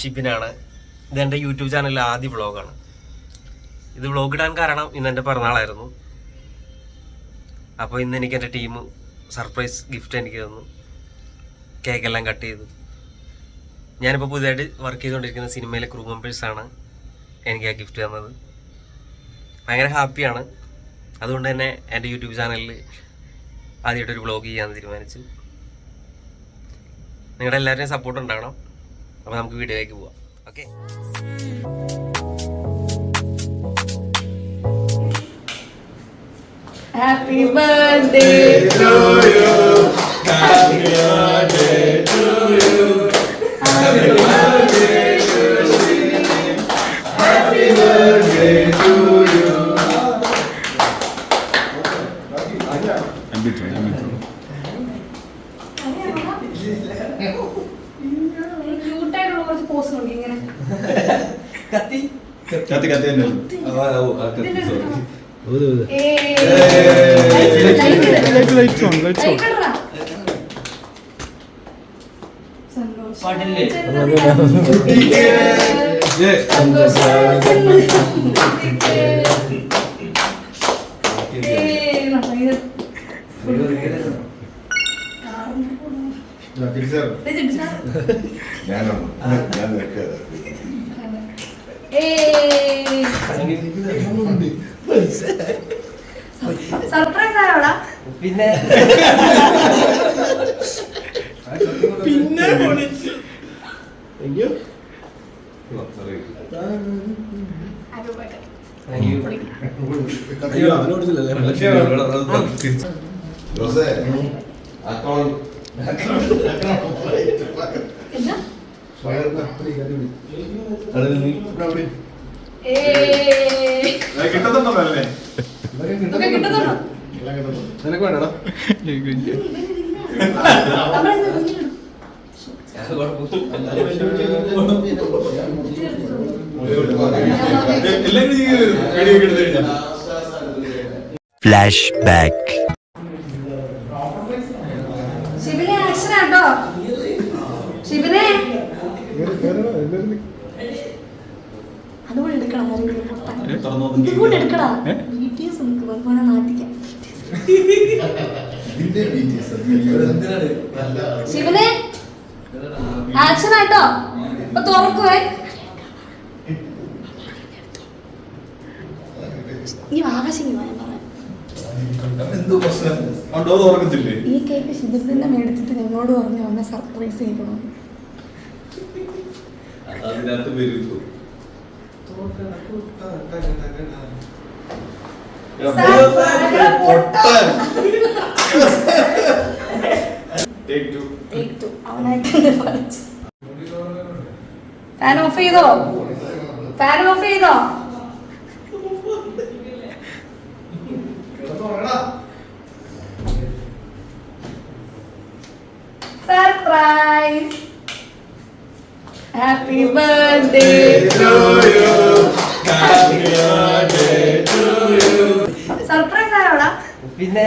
ഷിബിനാണ്. ഇതെൻ്റെ യൂട്യൂബ് ചാനലിലെ ആദ്യ വ്ളോഗാണ്. ഇത് വ്ളോഗ് ഇടാൻ കാരണം ഇന്ന് എൻ്റെ പിറന്നാളായിരുന്നു. അപ്പോൾ ഇന്ന് എനിക്ക് എൻ്റെ ടീം സർപ്രൈസ് ഗിഫ്റ്റ് എനിക്ക് തന്നു. കേക്കെല്ലാം കട്ട് ചെയ്തു. ഞാനിപ്പോൾ പുതിയതായിട്ട് വർക്ക് ചെയ്തുകൊണ്ടിരിക്കുന്ന സിനിമയിലെ ക്രൂ മെമ്പേഴ്സാണ് എനിക്ക് ആ ഗിഫ്റ്റ് തന്നത്. ഭയങ്കര ഹാപ്പിയാണ്. അതുകൊണ്ട് തന്നെ എൻ്റെ യൂട്യൂബ് ചാനലിൽ ആദ്യമായിട്ടൊരു വ്ളോഗ് ചെയ്യാമെന്ന് തീരുമാനിച്ചു. നിങ്ങളുടെ എല്ലാവരുടെയും സപ്പോർട്ട് ഉണ്ടാവണം. അപ്പോൾ നമുക്ക് വീഡിയോയിലേക്ക് പോവാം. Okay. Happy birthday to you. Happy birthday to you. Happy birthday to you. Happy birthday to you. കത്തി തന്നെ. സർപ്രൈസ് ആയോടാ? പിന്നെ നിനക്ക് വേണോ? Flash back. ഷിബിനെ ആക്ഷൻ ആട്ടോ. ഷിബിനെ അതുകൂടെ എടുക്കണം. ഇതുകൂടെ എടുക്കടാ. BTS നാട്ടിക്കാം. ശിവനെ ആക്ഷൻ ആട്ടോ. ഇപ്പൊ തുറക്കുവേ. ഈ ആകാശം ഈ കേക്ക് ശിബിന്റെ മേടിച്ചിട്ട് ഞങ്ങളോട് പറഞ്ഞു അവനെ സർപ്രൈസ് ചെയ്യണം. ഫാൻ ഓഫ് ചെയ്തോ? ഫാൻ ഓഫ് ചെയ്തോ? Surprise. Happy birthday to you. Happy birthday to you. Surprise ആയോടാ? പിന്നെ